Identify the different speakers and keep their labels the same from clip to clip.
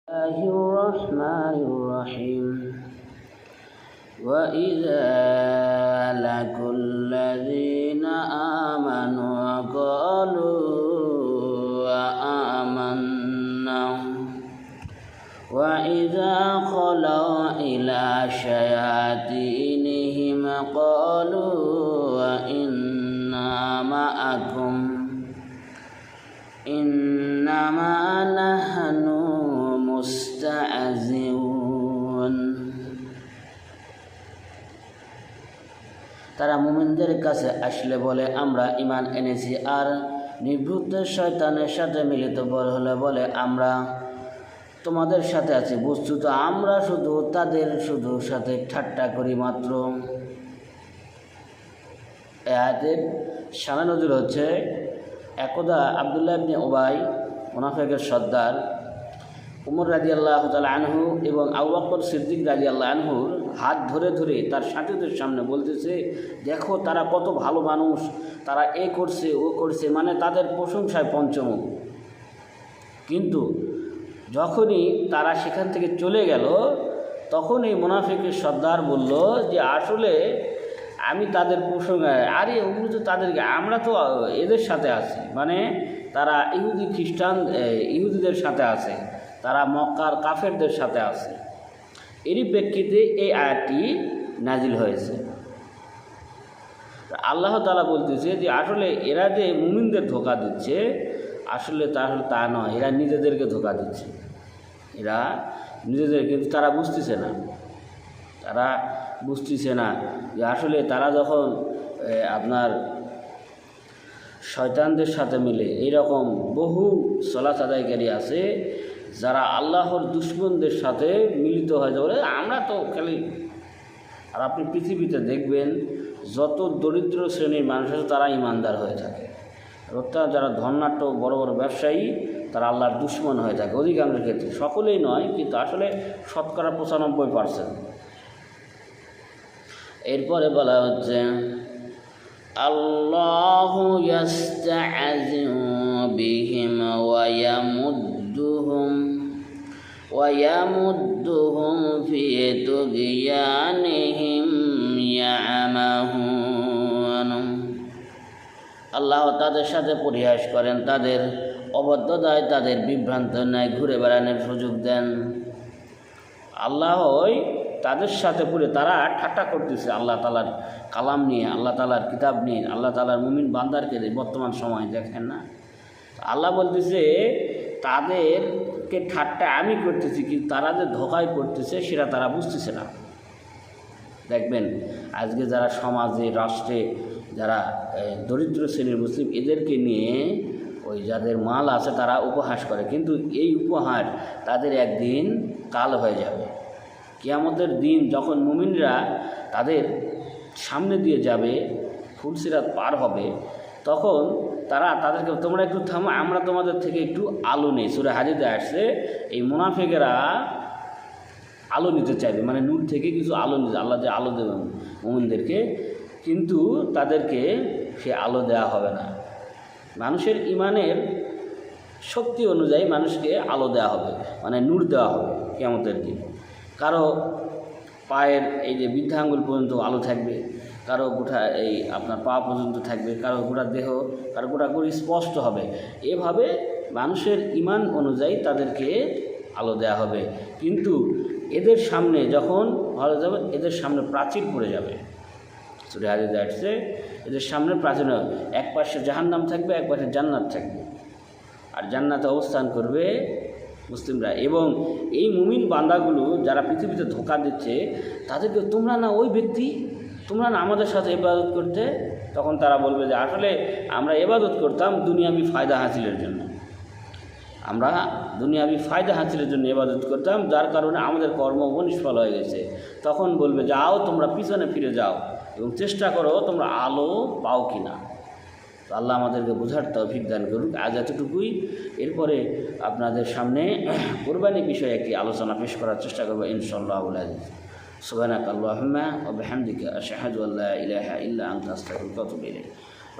Speaker 1: الله الرحمن الرحيم وإذا لقوا الذين آمنوا قالوا آمنا وإذا خلوا إلى شياطينهم قالوا إنا معكم إنما نحن মুস্তাযিউন। তারা মুমিনদের কাছে আসলে বলে আমরা ঈমান এনেছি, আর নিবৃত্ত শয়তানের সাথে মিলিত হলে বলে আমরা তোমাদের সাথে আছি। বস্তুত আমরা তাদের সাথে ঠাট্টা করি মাত্র। এই আয়াতের শানে নজর হচ্ছে, একদা আব্দুল্লাহ ইবনে উবাই মুনাফিকের সর্দার উমর রাদিয়াল্লাহু তাআলা আনহু এবং আবু বকর সিদ্দিক রাদিয়াল্লাহু আনহুর হাত ধরে ধরে তার সাথীদের সামনে বলতেছে, দেখো তারা কত ভালো মানুষ, তারা এ করছে ও করছে, মানে তাদের প্রশংসায় পঞ্চমুখ। কিন্তু যখনই তারা সেখান থেকে চলে গেল, তখন এই মুনাফিকের সর্দার বলল যে আসলে আমি তাদের প্রসঙ্গায়, আরে ওগুলো তো তাদেরকে, আমরা তো এদের সাথে আছি, মানে তারা ইহুদিদের সাথে আছে, তারা মক্কার কাফেরদের সাথে আছে। এরই প্রেক্ষিতে এই আয়াতটি নাজিল হয়েছে। আল্লাহ তাআলা বলতেছে যে আসলে এরা যে মুমিনদের ধোঁকা দিচ্ছে, আসলে তা নয়, এরা নিজেদেরকে ধোঁকা দিচ্ছে। এরা নিজেদের, কিন্তু তারা বুঝতেছে না যে আসলে তারা যখন আপনার শয়তানদের সাথে মিলে, এইরকম বহু সালাত আদায়কারী আছে যারা আল্লাহর দুশমনদের সাথে মিলিত হয়ে যাবে। আমরা তো খালি, আর আপনি পৃথিবীতে দেখবেন যত দরিদ্র শ্রেণীর মানুষ আছে তারা ইমানদার হয়ে থাকে, অর্থাৎ যারা ধনাঢ্য বড় বড় ব্যবসায়ী তারা আল্লাহর দুশমন হয়ে থাকে অধিকাংশ ক্ষেত্রে, সকলেই নয়, কিন্তু আসলে শতকরা 95%। এরপরে বলা হচ্ছে আল্লাহু ইয়াস্তা'যিউ বিহিম ওয়া ইয়ামুদ্দুহুম ফি তুগয়ানিহিম ইয়ামাহুন। আল্লাহ তাদের সাথে পরিহাস করেন, তাদের অবদ্ধতায় তাদের বিভ্রান্ত ন্যায় ঘুরে বেড়ানোর সুযোগ দেন। আল্লাহই তাদের সাথে তারা ঠাট্টা করতেছে আল্লাহ তাআলার কালাম নিয়ে, আল্লাহ তাআলার কিতাব নিয়ে, আল্লাহ তাআলার মুমিন বান্দারকে বর্তমান সময় দেখেন না। আল্লাহ বলতেছে তাদেরকে ঠাট্টা আমি করতেছি, কিন্তু তারা যে ধোঁকায় পড়তেছে সেটা তারা বুঝতেছে না। দেখবেন আজকে যারা সমাজে, রাষ্ট্রে যারা দরিদ্র শ্রেণীর মুসলিম, এদেরকে নিয়ে ওই যাদের মাল আছে তারা উপহাস করে, কিন্তু এই উপহাস তাদের একদিন কাল হয়ে যাবে। কিয়ামতের দিন যখন মুমিনরা তাদের সামনে দিয়ে যাবে, ফুলসিরাত পার হবে, তখন তাদেরকে তোমরা একটু থামো, আমরা তোমাদের থেকে একটু আলো নেই। সূরা হাদীদে আসছে এই মুনাফিকেরা আলো নিতে চাইবে, মানে নূর থেকে কিছু আলো নিতে, আল্লাহ যে আলো দেবেন মুমিনদেরকে, কিন্তু তাদেরকে সে আলো দেওয়া হবে না। মানুষের ইমানের শক্তি অনুযায়ী মানুষকে আলো দেওয়া হবে, মানে নূর দেওয়া হবে কিয়ামতের দিন। কারো পায়ের এই যে বৃদ্ধাঙ্গুল পর্যন্ত আলো থাকবে, কারো গোটা এই আপনার পা পর্যন্ত থাকবে, কারো গোটা দেহ, কারো গোটা করে স্পষ্ট হবে। এভাবে মানুষের ইমান অনুযায়ী তাদেরকে আলো দেওয়া হবে। কিন্তু এদের সামনে যখন ভালো যাবে, এদের সামনে প্রাচীর পড়ে যাবে। সূরা হাদীদে আসছে এদের সামনে প্রাচীর, এক পাশে জাহান্নাম থাকবে, এক পাশে জান্নাত থাকবে, আর জান্নাতে অবস্থান করবে মুসলিমরা। এবং এই মুমিন বান্দাগুলো যারা পৃথিবীতে ধোঁকা দিচ্ছে, তাদেরকে তোমরা না ওই ব্যক্তি, তোমরা না আমাদের সাথে ইবাদত করতে, তখন তারা বলবে যে আসলে আমরা ইবাদত করতাম দুনিয়াবি ফায়দা হাসিলের জন্য, আমরা দুনিয়াবি ফায়দা হাসিলের জন্য ইবাদত করতাম, যার কারণে আমাদের কর্ম নিষ্ফল হয়ে গেছে। তখন বলবে যাও তোমরা পিছনে ফিরে যাও এবং চেষ্টা করো তোমরা আলো পাও কি না। আল্লাহ আমাদেরকে বোঝার তৌফিক দান করুক। আজ এতটুকুই। এরপরে আপনাদের সামনে কুরবানি বিষয়ে একটি আলোচনা পেশ করার চেষ্টা করবো ইনশাআল্লাহ। সুবহানাকা আল্লাহুম্মা ওয়া বিহামদিকা আশহাদু আল্লা ইলাহা ইল্লা আনতা আস্তাগফিরুকা ওয়া আতুবু ইলাইক।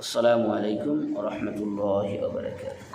Speaker 1: আসসালামু আলাইকুম ওয়া রাহমাতুল্লাহি ওয়া বারাকাতুহু।